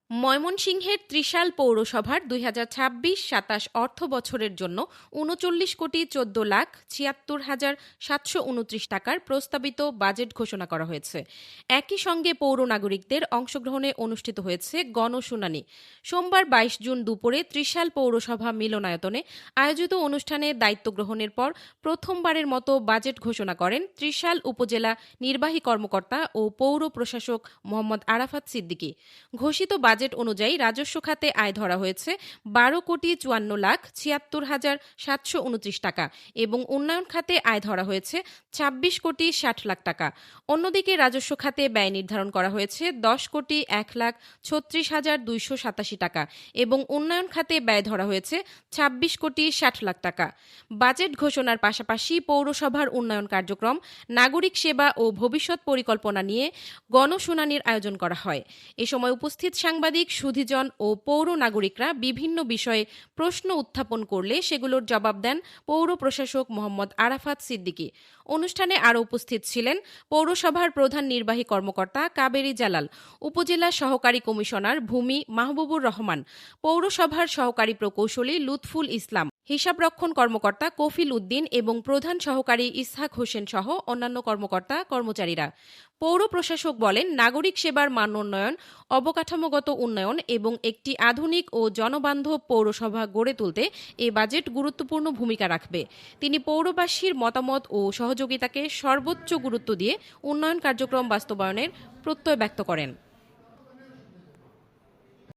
ময়মনসিংহের ত্রিশাল পৌরসভার ২০২৬-২৭ অর্থ বছরের জন্য ৩৯,১৪,৭২,৭২৯ টাকার প্রস্তাবিত বাজেট ঘোষণা করা হয়েছে। একই সঙ্গে পৌর নাগরিকদের অংশগ্রহণে অনুষ্ঠিত হয়েছে গণশুনানি। সোমবার ২২ জুন দুপুরে ত্রিশাল পৌরসভা মিলনায়তনে আয়োজিত অনুষ্ঠানে দায়িত্ব গ্রহণের পর প্রথমবারের মতো বাজেট ঘোষণা করেন ত্রিশাল উপজেলা নির্বাহী কর্মকর্তা ও পৌর প্রশাসক মোহাম্মদ আরাফাত সিদ্দিকী। ঘোষিত বাজেট অনুযায়ী রাজস্ব খাতে আয় ধরা হয়েছে ১২,৫৪,৭২৯ টাকা এবং উন্নয়ন খাতে আয় ধরা হয়েছে ২৬,৬০,০০,০০০ টাকা। অন্যদিকে রাজস্ব খাতে ব্যয় নির্ধারণ করা হয়েছে ১০,১,৩৬,২৮৭ টাকা এবং উন্নয়ন খাতে ব্যয় ধরা হয়েছে ২৬,৬০,০০,০০০ টাকা। বাজেট ঘোষণার পাশাপাশি পৌরসভার উন্নয়ন কার্যক্রম, নাগরিক সেবা ও ভবিষ্যৎ পরিকল্পনা নিয়ে গণশুনানির আয়োজন করা হয়। এ সময় উপস্থিত সাংবাদিক, সুধীজন ও পৌর নাগরিকরা বিভিন্ন বিষয়ে প্রশ্ন উত্থাপন করলে সেগুলোর জবাব দেন পৌর প্রশাসক মোহাম্মদ আরাফাত সিদ্দিকী। অনুষ্ঠানে আরও উপস্থিত ছিলেন পৌরসভার প্রধান নির্বাহী কর্মকর্তা কাবেরী জালাল, উপজেলা সহকারী কমিশনার ভূমি মাহবুবুর রহমান, পৌরসভার সহকারী প্রকৌশলী লুৎফুল ইসলাম, হিসাবরক্ষণ কর্মকর্তা কফিল উদ্দিন এবং প্রধান সহকারী ইসহাক হোসেন সহ অন্যান্য কর্মকর্তা কর্মচারীরা। পৌর প্রশাসক বলেন, নাগরিক সেবার মান উন্নয়ন, অবকাঠামোগত উন্নয়ন এবং একটি আধুনিক ও জনবান্ধব পৌরসভা গড়ে তুলতে এ বাজেট গুরুত্বপূর্ণ ভূমিকা রাখবে। তিনি পৌরবাসীর মতামত ও সহযোগিতাকে সর্বোচ্চ গুরুত্ব দিয়ে উন্নয়ন কার্যক্রম বাস্তবায়নের প্রত্যয় ব্যক্ত করেন।